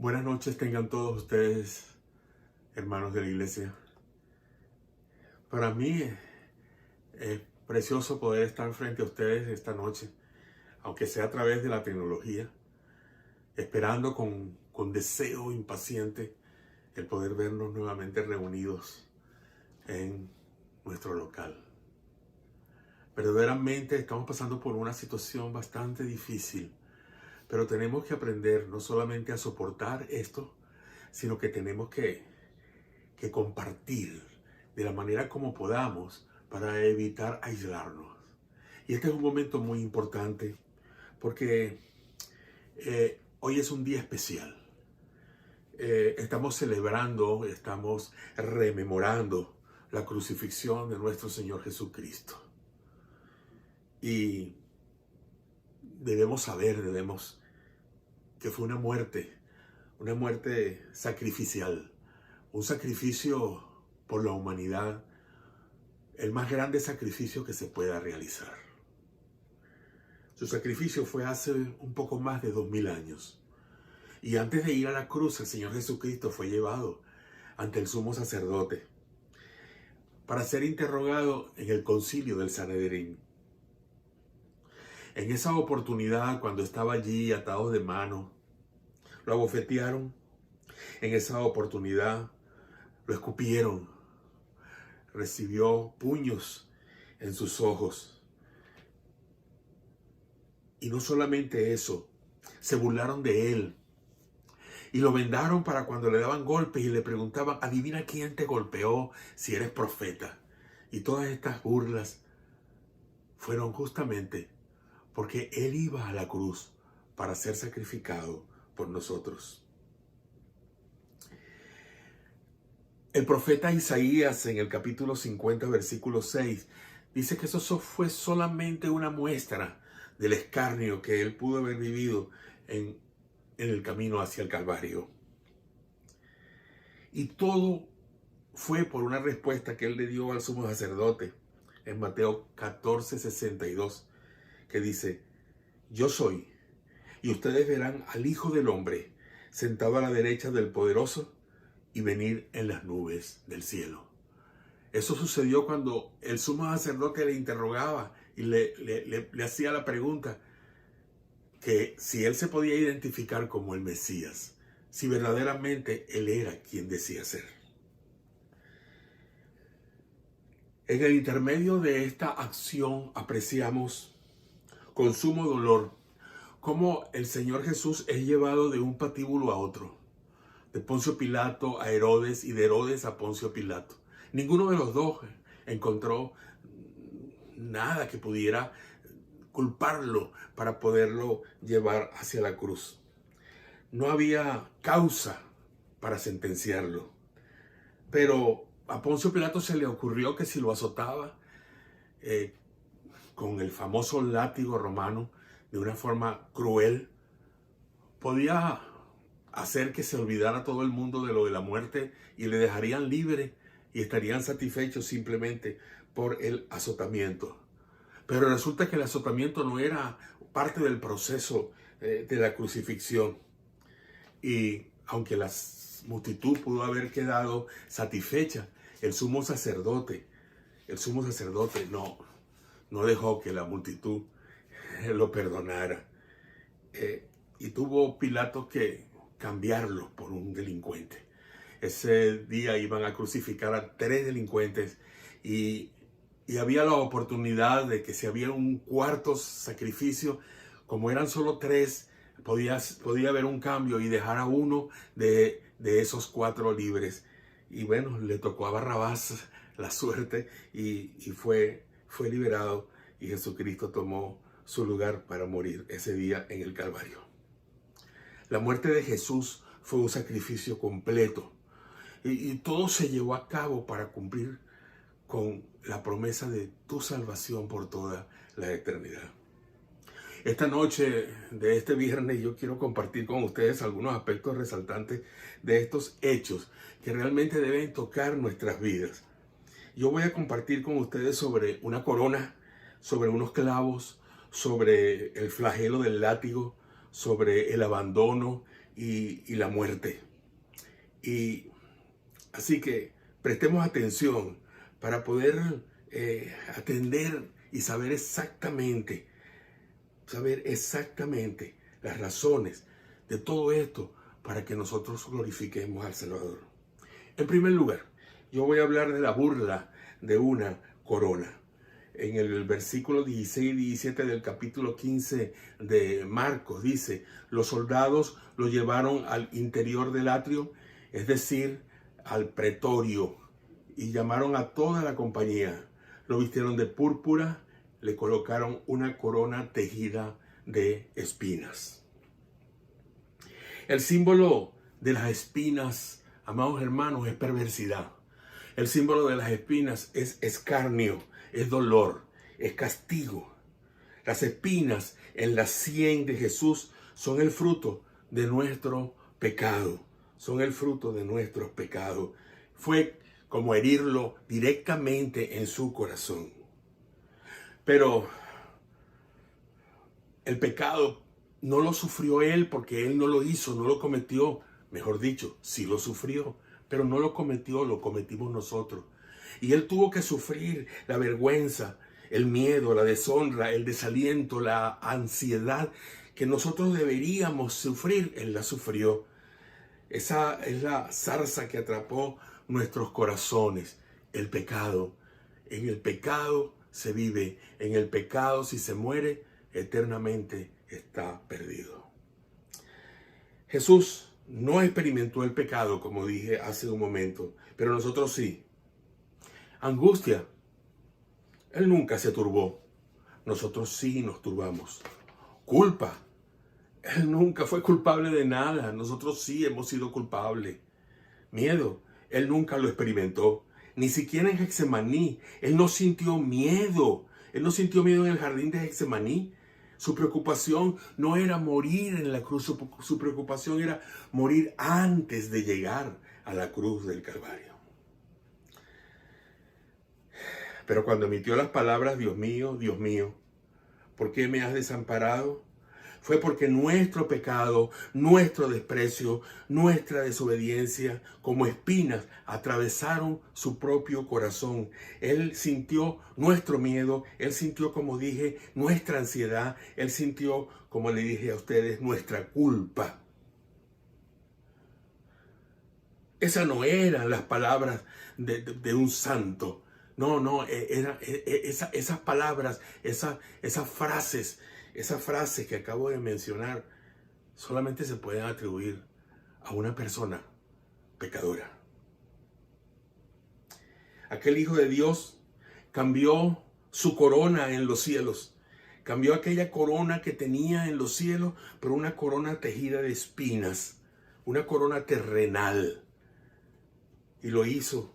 Buenas noches tengan todos ustedes, hermanos de la iglesia. Para mí es precioso poder estar frente a ustedes esta noche, aunque sea a través de la tecnología, esperando con deseo impaciente el poder vernos nuevamente reunidos en nuestro local. Verdaderamente estamos pasando por una situación bastante difícil, pero tenemos que aprender no solamente a soportar esto, sino que tenemos que compartir de la manera como podamos para evitar aislarnos. Y este es un momento muy importante porque hoy es un día especial. Estamos celebrando, estamos rememorando la crucifixión de nuestro Señor Jesucristo. Y debemos que fue una muerte sacrificial, un sacrificio por la humanidad, el más grande sacrificio que se pueda realizar. Su sacrificio fue hace un poco más de 2000 años. Y antes de ir a la cruz, el Señor Jesucristo fue llevado ante el sumo sacerdote para ser interrogado en el concilio del Sanedrín. En esa oportunidad, cuando estaba allí atado de mano, lo abofetearon. En esa oportunidad, lo escupieron. Recibió puños en sus ojos. Y no solamente eso, se burlaron de él. Y lo vendaron para cuando le daban golpes y le preguntaban, adivina quién te golpeó si eres profeta. Y todas estas burlas fueron justamente porque él iba a la cruz para ser sacrificado por nosotros. El profeta Isaías en el capítulo 50, versículo 6, dice que eso fue solamente una muestra del escarnio que él pudo haber vivido en el camino hacia el Calvario. Y todo fue por una respuesta que él le dio al sumo sacerdote en Mateo 14, 62, que dice, yo soy, y ustedes verán al Hijo del Hombre sentado a la derecha del Poderoso y venir en las nubes del cielo. Eso sucedió cuando el sumo sacerdote le interrogaba y le hacía la pregunta que si él se podía identificar como el Mesías, si verdaderamente él era quien decía ser. En el intermedio de esta acción apreciamos con sumo dolor cómo el Señor Jesús es llevado de un patíbulo a otro, de Poncio Pilato a Herodes y de Herodes a Poncio Pilato. Ninguno de los dos encontró nada que pudiera culparlo para poderlo llevar hacia la cruz. No había causa para sentenciarlo. Pero a Poncio Pilato se le ocurrió que si lo azotaba con el famoso látigo romano de una forma cruel, podía hacer que se olvidara todo el mundo de lo de la muerte y le dejarían libre y estarían satisfechos simplemente por el azotamiento. Pero resulta que el azotamiento no era parte del proceso de la crucifixión. Y aunque la multitud pudo haber quedado satisfecha, el sumo sacerdote no dejó que la multitud lo perdonara. Y tuvo Pilato que cambiarlo por un delincuente. Ese día iban a crucificar a 3 delincuentes y había la oportunidad de que si había un cuarto sacrificio, como eran solo 3, podía haber un cambio y dejar a uno de esos 4 libres. Y bueno, le tocó a Barrabás la suerte y fue liberado, y Jesucristo tomó su lugar para morir ese día en el Calvario. La muerte de Jesús fue un sacrificio completo y todo se llevó a cabo para cumplir con la promesa de tu salvación por toda la eternidad. Esta noche de este viernes yo quiero compartir con ustedes algunos aspectos resaltantes de estos hechos que realmente deben tocar nuestras vidas. Yo voy a compartir con ustedes sobre una corona, sobre unos clavos, sobre el flagelo del látigo, sobre el abandono y la muerte. Y así que prestemos atención para poder atender y saber exactamente las razones de todo esto para que nosotros glorifiquemos al Salvador. En primer lugar, yo voy a hablar de la burla de una corona. En el versículo 16 y 17 del capítulo 15 de Marcos dice: los soldados lo llevaron al interior del atrio, es decir, al pretorio, y llamaron a toda la compañía. Lo vistieron de púrpura, le colocaron una corona tejida de espinas. El símbolo de las espinas, amados hermanos, es perversidad. El símbolo de las espinas es escarnio, es dolor, es castigo. Las espinas en la sien de Jesús son el fruto de nuestro pecado. Son el fruto de nuestros pecados. Fue como herirlo directamente en su corazón. Pero el pecado no lo sufrió él porque él no lo hizo, no lo cometió. Mejor dicho, sí lo sufrió, pero no lo cometió, lo cometimos nosotros. Y él tuvo que sufrir la vergüenza, el miedo, la deshonra, el desaliento, la ansiedad que nosotros deberíamos sufrir. Él la sufrió. Esa es la zarza que atrapó nuestros corazones, el pecado. En el pecado se vive, en el pecado si se muere, eternamente está perdido. Jesús no experimentó el pecado, como dije hace un momento, pero nosotros sí. Angustia, él nunca se turbó, nosotros sí nos turbamos. Culpa, él nunca fue culpable de nada, nosotros sí hemos sido culpables. Miedo, él nunca lo experimentó, ni siquiera en Getsemaní, él no sintió miedo. Él no sintió miedo en el jardín de Getsemaní. Su preocupación no era morir en la cruz, su preocupación era morir antes de llegar a la cruz del Calvario. Pero cuando emitió las palabras, Dios mío, ¿por qué me has desamparado? Fue porque nuestro pecado, nuestro desprecio, nuestra desobediencia, como espinas, atravesaron su propio corazón. Él sintió nuestro miedo, él sintió, como dije, nuestra ansiedad, él sintió, como le dije a ustedes, nuestra culpa. Esas no eran las palabras de un santo. No, esas palabras, esas frases que acabo de mencionar, solamente se pueden atribuir a una persona pecadora. Aquel Hijo de Dios cambió su corona en los cielos. Cambió aquella corona que tenía en los cielos por una corona tejida de espinas, una corona terrenal. Y lo hizo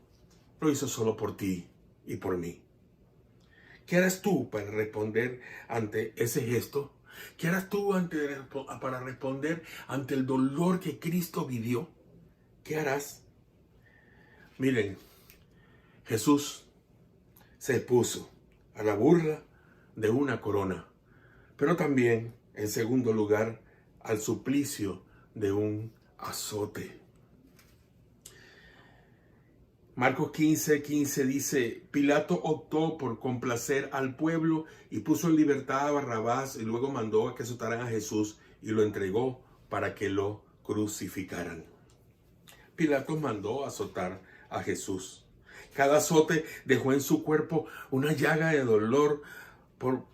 solo por ti y por mí. ¿Qué harás tú para responder ante ese gesto? ¿Qué harás tú para responder ante el dolor que Cristo vivió? ¿Qué harás? Miren, Jesús se expuso a la burla de una corona, pero también, en segundo lugar, al suplicio de un azote. Marcos 15:15 dice: Pilato optó por complacer al pueblo y puso en libertad a Barrabás, y luego mandó a que azotaran a Jesús y lo entregó para que lo crucificaran. Pilato mandó azotar a Jesús. Cada azote dejó en su cuerpo una llaga de dolor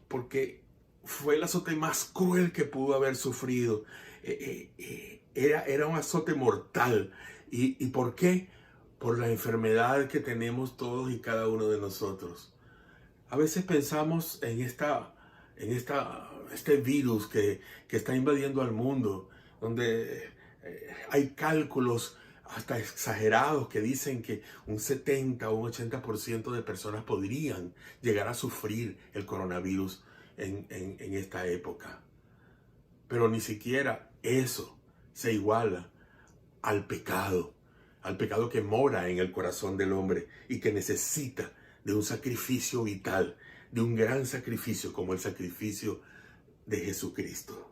porque fue el azote más cruel que pudo haber sufrido. Era un azote mortal. ¿Y por qué? Por la enfermedad que tenemos todos y cada uno de nosotros. A veces pensamos en este virus que está invadiendo al mundo, donde hay cálculos hasta exagerados que dicen que un 70 o un 80% de personas podrían llegar a sufrir el coronavirus en esta época. Pero ni siquiera eso se iguala al pecado que mora en el corazón del hombre y que necesita de un sacrificio vital, de un gran sacrificio como el sacrificio de Jesucristo.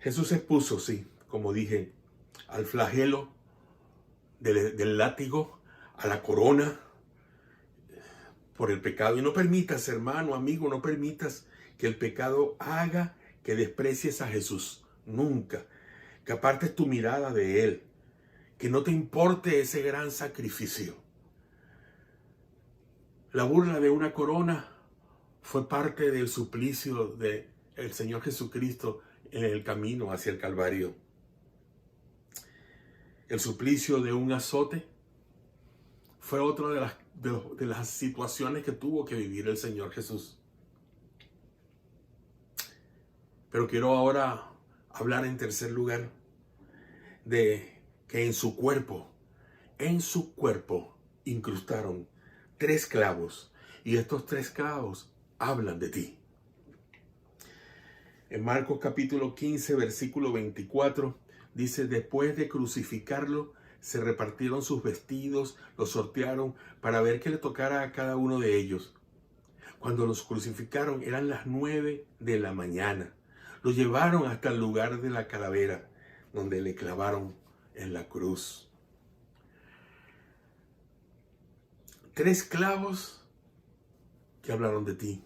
Jesús se expuso, sí, como dije, al flagelo del látigo, a la corona por el pecado. Y no permitas, hermano, amigo, no permitas que el pecado haga que desprecies a Jesús. Nunca. Que apartes tu mirada de Él. Que no te importe ese gran sacrificio. La burla de una corona fue parte del suplicio del Señor Jesucristo en el camino hacia el Calvario. El suplicio de un azote fue otra de las situaciones que tuvo que vivir el Señor Jesús. Pero quiero ahora hablar en tercer lugar de que en su cuerpo incrustaron 3 clavos, y estos 3 clavos hablan de ti. En Marcos capítulo 15, versículo 24, dice: después de crucificarlo, se repartieron sus vestidos, los sortearon para ver qué le tocara a cada uno de ellos. Cuando los crucificaron eran las 9 de la mañana. Lo llevaron hasta el lugar de la calavera, donde le clavaron en la cruz. 3 clavos que hablaron de ti.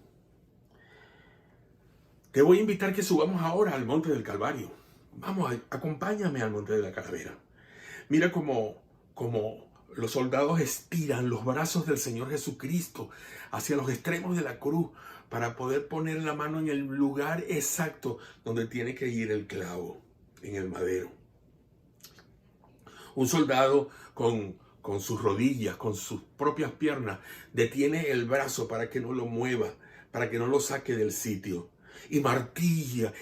Te voy a invitar que subamos ahora al monte del Calvario. Vamos, acompáñame al monte de la calavera. Mira cómo los soldados estiran los brazos del Señor Jesucristo hacia los extremos de la cruz para poder poner la mano en el lugar exacto donde tiene que ir el clavo, en el madero. Un soldado con sus rodillas, con sus propias piernas, detiene el brazo para que no lo mueva, para que no lo saque del sitio. Y martilla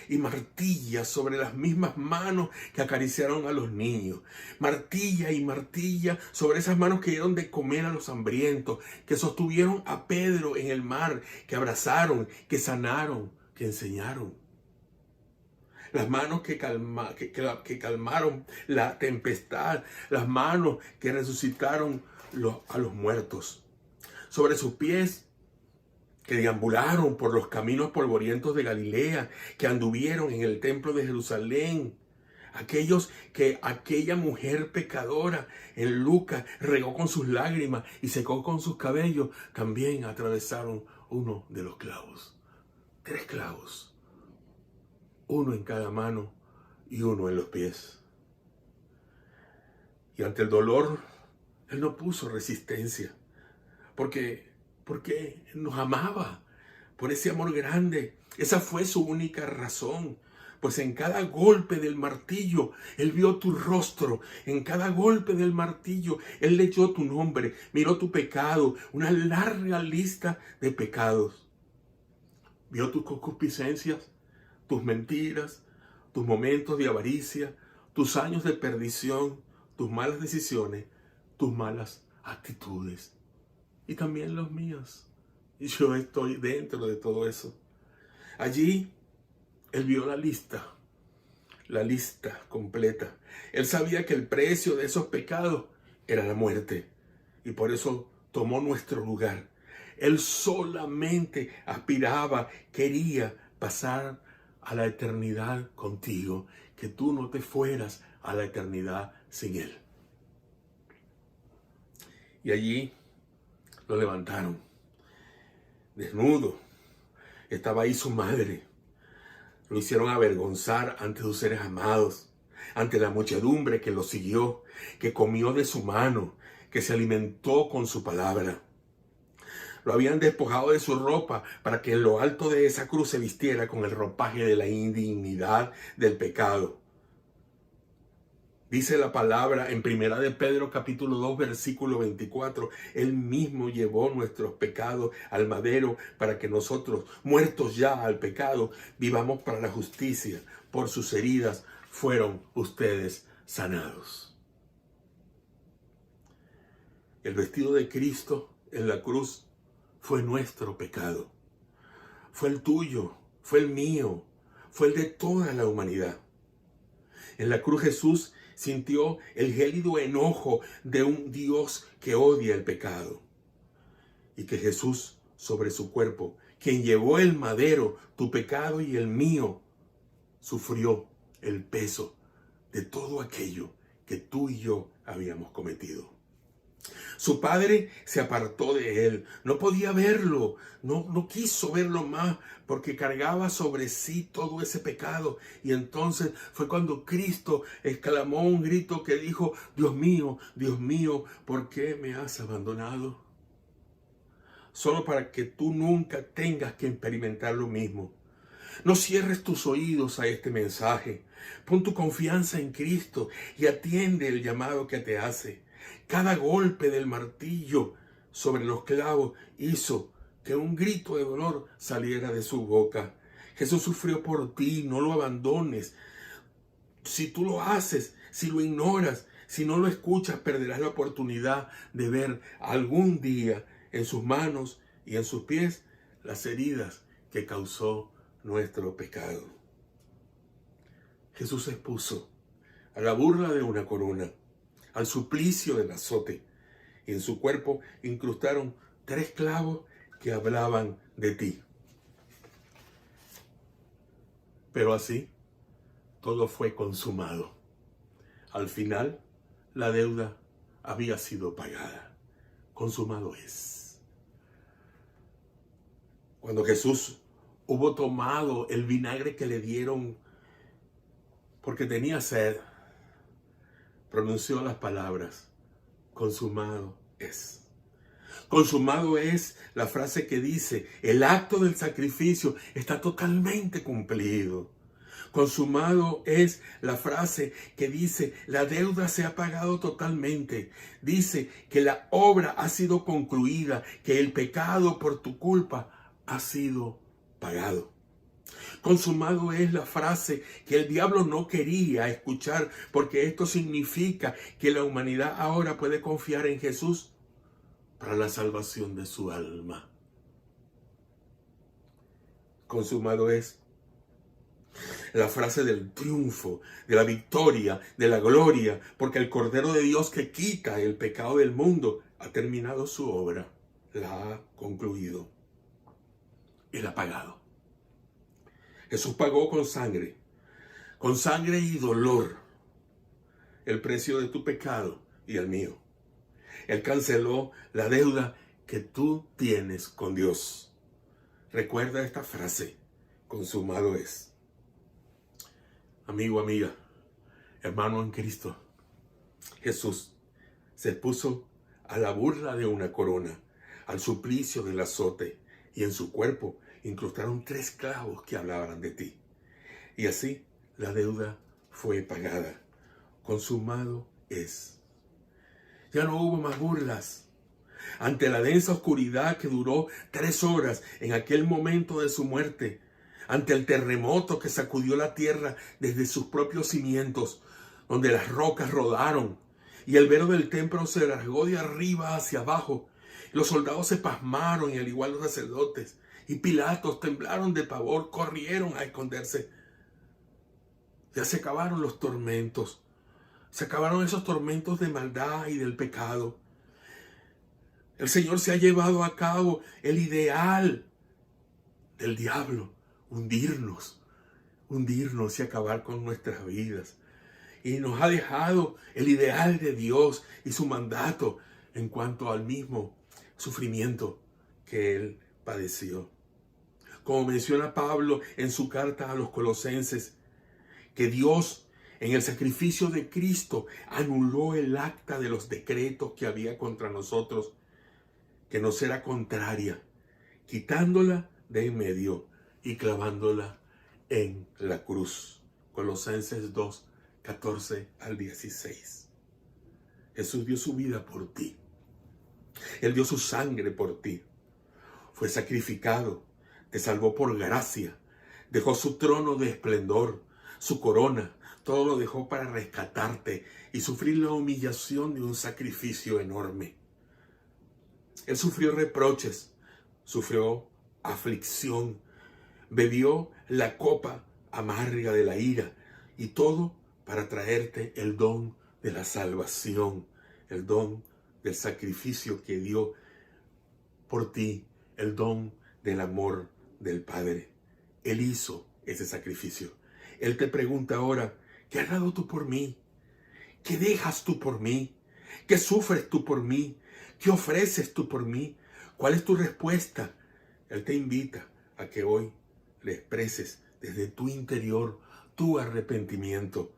sobre las mismas manos que acariciaron a los niños. Martilla y martilla sobre esas manos que dieron de comer a los hambrientos, que sostuvieron a Pedro en el mar, que abrazaron, que sanaron, que enseñaron. Las manos que calmaron la tempestad, las manos que resucitaron a los muertos. Sobre sus pies, que deambularon por los caminos polvorientos de Galilea, que anduvieron en el templo de Jerusalén. Aquellos que aquella mujer pecadora en Lucas regó con sus lágrimas y secó con sus cabellos, también atravesaron uno de los clavos. 3 clavos. Uno en cada mano y uno en los pies. Y ante el dolor, Él no puso resistencia, porque nos amaba, por ese amor grande. Esa fue su única razón. Pues en cada golpe del martillo, Él vio tu rostro. En cada golpe del martillo, Él leyó tu nombre, miró tu pecado, una larga lista de pecados. Vio tus concupiscencias, tus mentiras, tus momentos de avaricia, tus años de perdición, tus malas decisiones, tus malas actitudes. Y también los míos. Y yo estoy dentro de todo eso. Allí, Él vio la lista completa. Él sabía que el precio de esos pecados era la muerte. Y por eso tomó nuestro lugar. Él solamente aspiraba, quería pasar a la eternidad contigo. Que tú no te fueras a la eternidad sin Él. Y allí lo levantaron, desnudo. Estaba ahí su madre. Lo hicieron avergonzar ante sus seres amados, ante la muchedumbre que lo siguió, que comió de su mano, que se alimentó con su palabra. Lo habían despojado de su ropa para que en lo alto de esa cruz se vistiera con el ropaje de la indignidad del pecado. Dice la palabra en 1 de Pedro capítulo 2 versículo 24, Él mismo llevó nuestros pecados al madero para que nosotros, muertos ya al pecado, vivamos para la justicia. Por sus heridas fueron ustedes sanados. El vestido de Cristo en la cruz fue nuestro pecado. Fue el tuyo, fue el mío, fue el de toda la humanidad. En la cruz Jesús sintió el gélido enojo de un Dios que odia el pecado. Y que Jesús sobre su cuerpo, quien llevó el madero, tu pecado y el mío, sufrió el peso de todo aquello que tú y yo habíamos cometido. Su padre se apartó de él, no podía verlo, no quiso verlo más porque cargaba sobre sí todo ese pecado. Y entonces fue cuando Cristo exclamó un grito que dijo: Dios mío, ¿por qué me has abandonado? Solo para que tú nunca tengas que experimentar lo mismo. No cierres tus oídos a este mensaje. Pon tu confianza en Cristo y atiende el llamado que te hace. Cada golpe del martillo sobre los clavos hizo que un grito de dolor saliera de su boca. Jesús sufrió por ti, no lo abandones. Si tú lo haces, si lo ignoras, si no lo escuchas, perderás la oportunidad de ver algún día en sus manos y en sus pies las heridas que causó nuestro pecado. Jesús se expuso a la burla de una corona, al suplicio del azote, y en su cuerpo incrustaron 3 clavos que hablaban de ti. Pero así, todo fue consumado. Al final, la deuda había sido pagada. Consumado es. Cuando Jesús hubo tomado el vinagre que le dieron porque tenía sed, pronunció las palabras: consumado es. Consumado es la frase que dice: el acto del sacrificio está totalmente cumplido. Consumado es la frase que dice: la deuda se ha pagado totalmente. Dice que la obra ha sido concluida, que el pecado por tu culpa ha sido pagado. Consumado es la frase que el diablo no quería escuchar, porque esto significa que la humanidad ahora puede confiar en Jesús para la salvación de su alma. Consumado es la frase del triunfo, de la victoria, de la gloria, porque el Cordero de Dios que quita el pecado del mundo ha terminado su obra, la ha concluido, Él ha pagado. Jesús pagó con sangre y dolor, el precio de tu pecado y el mío. Él canceló la deuda que tú tienes con Dios. Recuerda esta frase: consumado es. Amigo, amiga, hermano en Cristo, Jesús se expuso a la burla de una corona, al suplicio del azote, y en su cuerpo incrustaron 3 clavos que hablaban de ti. Y así la deuda fue pagada. Consumado es. Ya no hubo más burlas. Ante la densa oscuridad que duró 3 horas en aquel momento de su muerte, ante el terremoto que sacudió la tierra desde sus propios cimientos, donde las rocas rodaron y el velo del templo se rasgó de arriba hacia abajo, los soldados se pasmaron, y al igual los sacerdotes, y Pilatos temblaron de pavor, corrieron a esconderse. Ya se acabaron los tormentos. Se acabaron esos tormentos de maldad y del pecado. El Señor se ha llevado a cabo el ideal del diablo: hundirnos y acabar con nuestras vidas. Y nos ha dejado el ideal de Dios y su mandato en cuanto al mismo sufrimiento que Él padeció. Como menciona Pablo en su carta a los Colosenses, que Dios, en el sacrificio de Cristo, anuló el acta de los decretos que había contra nosotros, que nos era contraria, quitándola de en medio y clavándola en la cruz. Colosenses 2, 14 al 16. Jesús dio su vida por ti. Él dio su sangre por ti. Fue sacrificado, te salvó por gracia, dejó su trono de esplendor, su corona, todo lo dejó para rescatarte y sufrir la humillación de un sacrificio enorme. Él sufrió reproches, sufrió aflicción, bebió la copa amarga de la ira, y todo para traerte el don de la salvación, el don del sacrificio que dio por ti, el don del amor del Padre. Él hizo ese sacrificio. Él te pregunta ahora, ¿qué has dado tú por mí? ¿Qué dejas tú por mí? ¿Qué sufres tú por mí? ¿Qué ofreces tú por mí? ¿Cuál es tu respuesta? Él te invita a que hoy le expreses desde tu interior tu arrepentimiento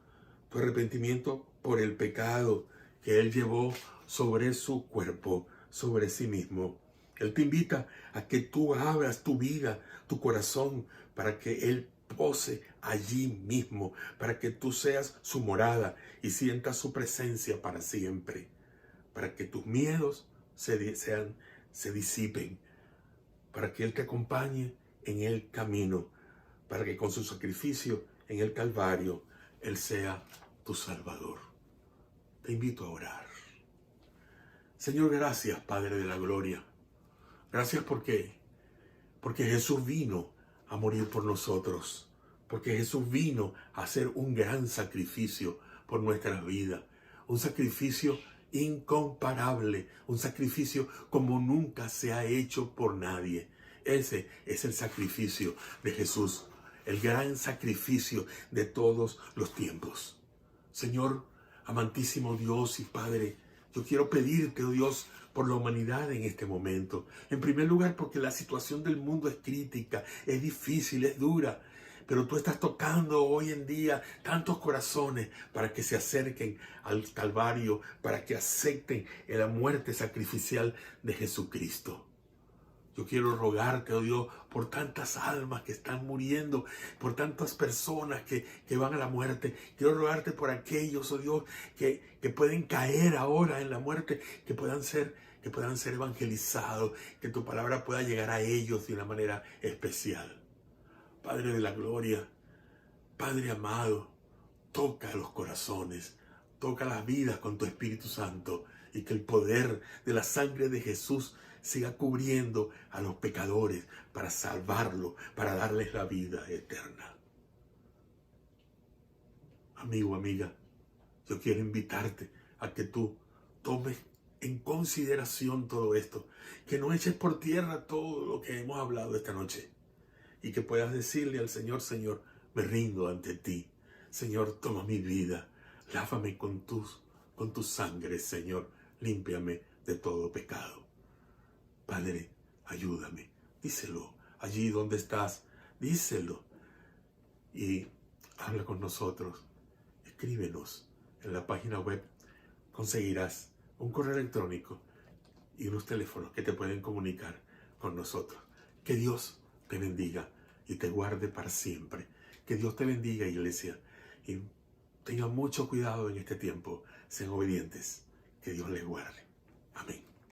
por el pecado que Él llevó sobre su cuerpo, sobre sí mismo. Él te invita a que tú abras tu vida, tu corazón, para que Él pose allí mismo, para que tú seas su morada y sientas su presencia para siempre, para que tus miedos se disipen, para que Él te acompañe en el camino, para que con su sacrificio en el Calvario Él sea tu Salvador. Te invito a orar. Señor, gracias, Padre de la Gloria. Gracias porque Jesús vino a morir por nosotros, porque Jesús vino a hacer un gran sacrificio por nuestras vidas, un sacrificio incomparable, un sacrificio como nunca se ha hecho por nadie. Ese es el sacrificio de Jesús, el gran sacrificio de todos los tiempos. Señor, amantísimo Dios y Padre, yo quiero pedirte, oh Dios, por la humanidad en este momento. En primer lugar, porque la situación del mundo es crítica, es difícil, es dura. Pero tú estás tocando hoy en día tantos corazones para que se acerquen al Calvario, para que acepten la muerte sacrificial de Jesucristo. Yo quiero rogarte, oh Dios, por tantas almas que están muriendo, por tantas personas que van a la muerte. Quiero rogarte por aquellos, oh Dios, que pueden caer ahora en la muerte, que puedan ser evangelizados, que tu palabra pueda llegar a ellos de una manera especial. Padre de la gloria, Padre amado, toca los corazones, toca las vidas con tu Espíritu Santo y que el poder de la sangre de Jesús siga cubriendo a los pecadores para salvarlos, para darles la vida eterna. Amigo, amiga, yo quiero invitarte a que tú tomes en consideración todo esto, que no eches por tierra todo lo que hemos hablado esta noche y que puedas decirle al Señor, Señor, me rindo ante ti. Señor, toma mi vida, lávame con tu sangre, Señor, límpiame de todo pecado. Padre, ayúdame, díselo allí donde estás, díselo y habla con nosotros. Escríbenos en la página web, conseguirás un correo electrónico y unos teléfonos que te pueden comunicar con nosotros. Que Dios te bendiga y te guarde para siempre. Que Dios te bendiga, iglesia, y tengan mucho cuidado en este tiempo. Sean obedientes. Que Dios les guarde. Amén.